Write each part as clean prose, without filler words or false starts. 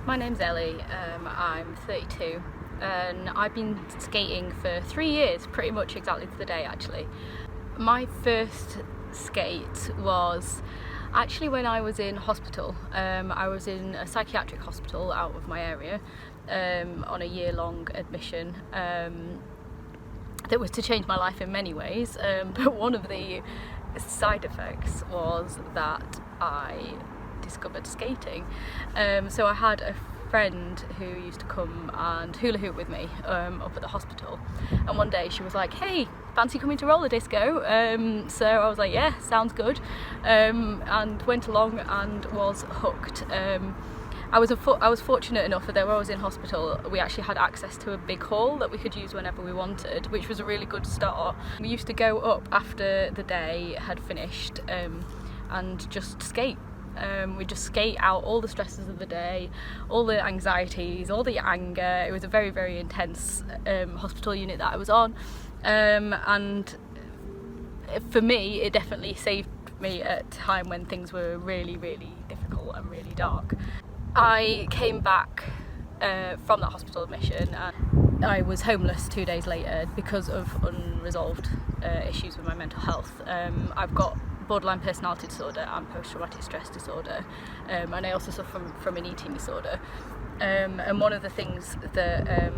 My name's Ellie, I'm 32 and I've been skating for 3 years, pretty much exactly to the day actually. My first skate was actually when I was in hospital. I was in a psychiatric hospital out of my area on a year-long admission that was to change my life in many ways, but one of the side effects was that I discovered skating. So I had a friend who used to come and hula hoop with me up at the hospital, and one day she was like, "Hey, fancy coming to roller disco?" So I was like, "Yeah, sounds good," and went along and was hooked. I was fortunate enough that where I was in hospital, we actually had access to a big hall that we could use whenever we wanted, which was a really good start. We used to go up after the day had finished and just skate. We'd just skate out all the stresses of the day, all the anxieties, all the anger. It was a very, very intense hospital unit that I was on, and for me it definitely saved me at a time when things were really, really difficult and really dark. I came back from that hospital admission and I was homeless 2 days later because of unresolved issues with my mental health. I've got borderline personality disorder and post-traumatic stress disorder, and I also suffer from an eating disorder, and one of the things that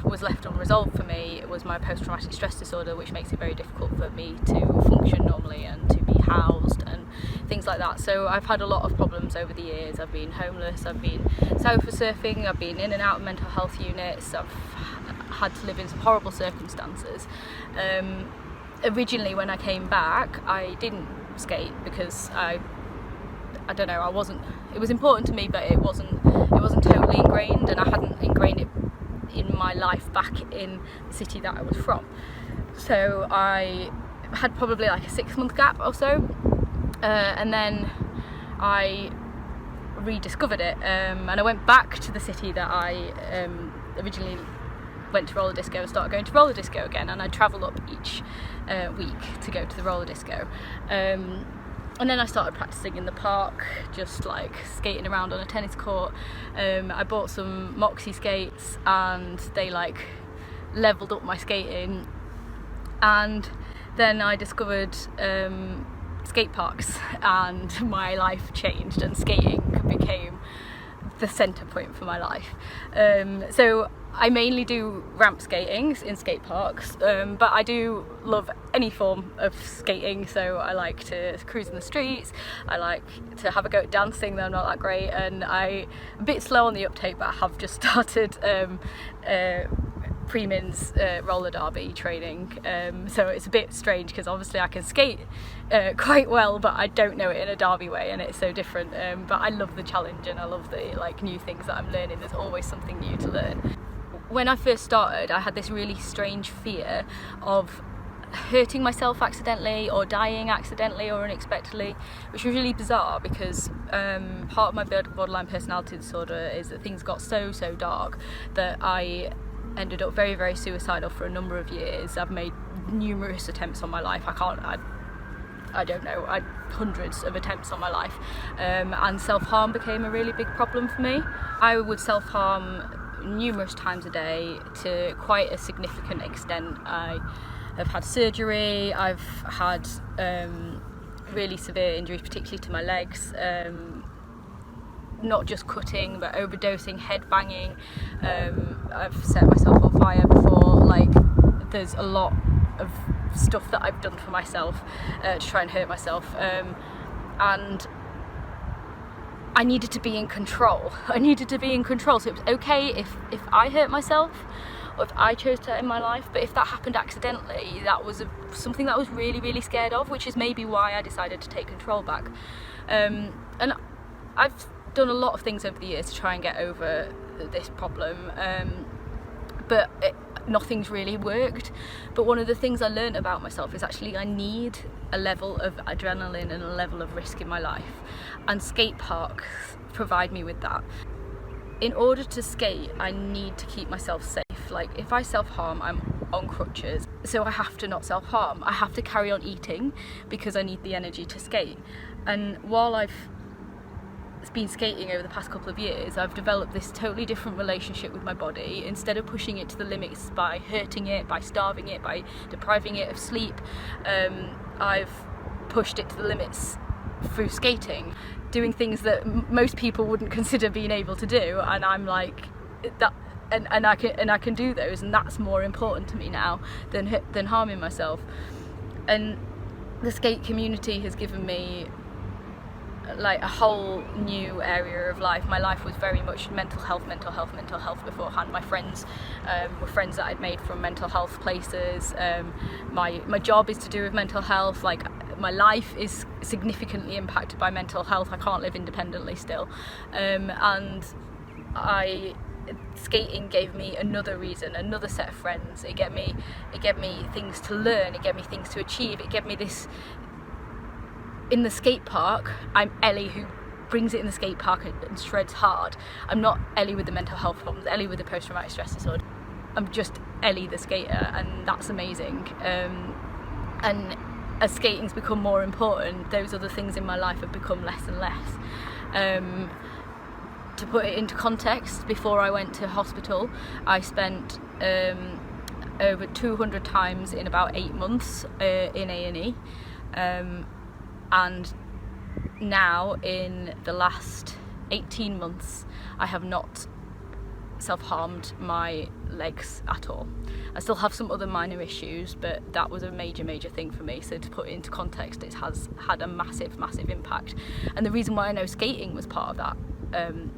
was left unresolved for me was my post-traumatic stress disorder, which makes it very difficult for me to function normally and to be housed and things like that. So I've had a lot of problems over the years. I've been homeless, I've been sofa surfing, I've been in and out of mental health units, I've had to live in some horrible circumstances. Originally when I came back I didn't skate because I don't know, it was important to me, but it wasn't totally ingrained, and I hadn't ingrained it in my life back in the city that I was from. So I had probably like a 6-month gap or so, and then I rediscovered it, and I went back to the city that I originally went to roller disco and started going to roller disco again, and I travel up each week to go to the roller disco, and then I started practicing in the park, just like skating around on a tennis court. I bought some Moxie skates and they like leveled up my skating, and then I discovered skate parks and my life changed and skating became the centre point for my life. So I mainly do ramp skating in skate parks, but I do love any form of skating. So I like to cruise in the streets, I like to have a go at dancing, though I'm not that great, and I'm a bit slow on the uptake, but I have just started pre-mins roller derby training, so it's a bit strange because obviously I can skate quite well, but I don't know it in a derby way, and it's so different, but I love the challenge and I love the new things that I'm learning. There's always something new to learn. When I first started, I had this really strange fear of hurting myself accidentally or dying accidentally or unexpectedly, which was really bizarre because part of my borderline personality disorder is that things got so dark that I ended up very, very suicidal for a number of years. I've made numerous attempts on my life. Hundreds of attempts on my life, and self-harm became a really big problem for me. I would self-harm numerous times a day to quite a significant extent. I have had surgery, I've had really severe injuries, particularly to my legs, not just cutting but overdosing, head banging. I've set myself on fire before. Like, there's a lot of stuff that I've done for myself to try and hurt myself, and I needed to be in control. So it was okay if I hurt myself or if I chose to end my life, but if that happened accidentally, that was something that I was really, really scared of, which is maybe why I decided to take control back. And I've done a lot of things over the years to try and get over this problem, but nothing's really worked. But one of the things I learned about myself is actually I need a level of adrenaline and a level of risk in my life, and skate parks provide me with that. In order to skate, I need to keep myself safe. Like, if I self-harm, I'm on crutches, so I have to not self-harm. I have to carry on eating because I need the energy to skate. And while I've been skating over the past couple of years, I've developed this totally different relationship with my body. Instead of pushing it to the limits by hurting it, by starving it, by depriving it of sleep, I've pushed it to the limits through skating, doing things that most people wouldn't consider being able to do, and I'm like that, and I can do those, and that's more important to me now than harming myself. And the skate community has given me like a whole new area of life. My life was very much mental health beforehand. My friends were friends that I'd made from mental health places. My job is to do with mental health. Like, my life is significantly impacted by mental health. I can't live independently still, and skating gave me another reason, another set of friends. It gave me things to learn, it gave me things to achieve, it gave me this. In the skate park, I'm Ellie who brings it in the skate park and shreds hard. I'm not Ellie with the mental health problems, Ellie with the post-traumatic stress disorder. I'm just Ellie the skater, and that's amazing. And as skating's become more important, those other things in my life have become less and less. To put it into context, before I went to hospital, I spent over 200 times in about 8 months in A&E. And now, in the last 18 months, I have not self-harmed my legs at all. I still have some other minor issues, but that was a major thing for me. So to put it into context, it has had a massive impact. And the reason why I know skating was part of that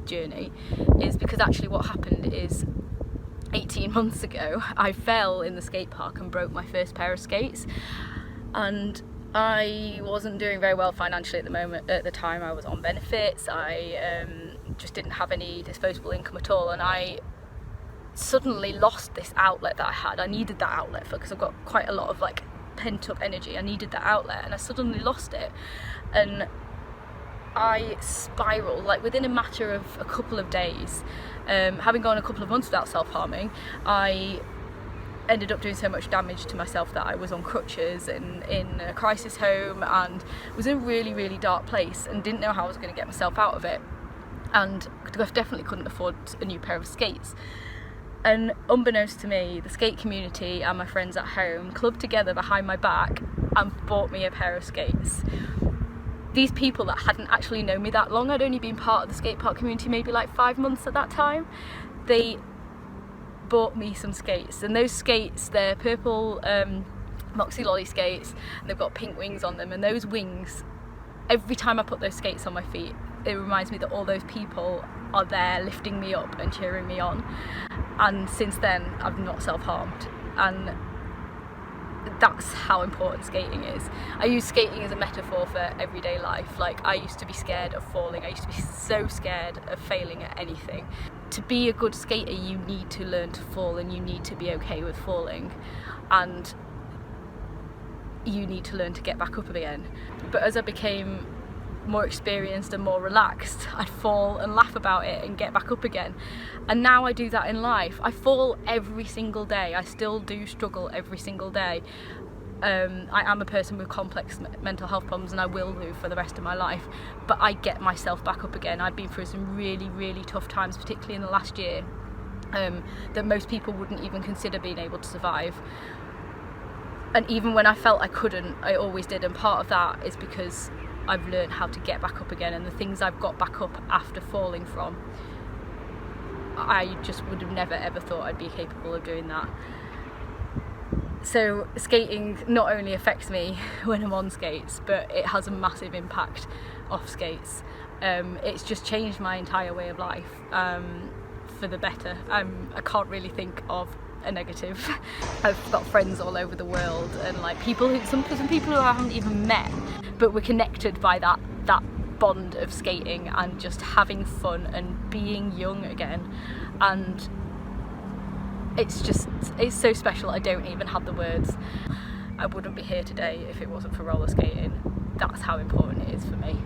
journey is because actually what happened is 18 months ago I fell in the skate park and broke my first pair of skates, and I wasn't doing very well financially at the time. I was on benefits. I just didn't have any disposable income at all, and I suddenly lost this outlet that I had. I needed that outlet because I've got quite a lot of like pent up energy. I needed that outlet, and I suddenly lost it, and I spiraled, like within a matter of a couple of days. Having gone a couple of months without self-harming, I ended up doing so much damage to myself that I was on crutches and in a crisis home, and was in a really dark place and didn't know how I was going to get myself out of it, and I definitely couldn't afford a new pair of skates. And unbeknownst to me, the skate community and my friends at home clubbed together behind my back and bought me a pair of skates. These people that hadn't actually known me that long, I'd only been part of the skate park community maybe like 5 months at that time, they bought me some skates. And those skates, they're purple Moxie Lolly skates, and they've got pink wings on them, and those wings, every time I put those skates on my feet, it reminds me that all those people are there lifting me up and cheering me on. And since then I've not self-harmed, and that's how important skating is. I use skating as a metaphor for everyday life. Like, I used to be scared of falling. I used to be so scared of failing at anything. To be a good skater, you need to learn to fall, and you need to be okay with falling, and you need to learn to get back up again. But as I became more experienced and more relaxed, I'd fall and laugh about it and get back up again. And now I do that in life. I fall every single day. I still do struggle every single day. I am a person with complex mental health problems, and I will do for the rest of my life, but I get myself back up again. I've been through some really tough times, particularly in the last year, that most people wouldn't even consider being able to survive. And even when I felt I couldn't, I always did, and part of that is because I've learned how to get back up again, and the things I've got back up after falling from, I just would have never ever thought I'd be capable of doing that. So skating not only affects me when I'm on skates, but it has a massive impact off skates. It's just changed my entire way of life for the better. I can't really think of a negative. I've got friends all over the world, and like some people who I haven't even met, but we're connected by that bond of skating and just having fun and being young again. And it's so special. I don't even have the words. I wouldn't be here today if it wasn't for roller skating. That's how important it is for me.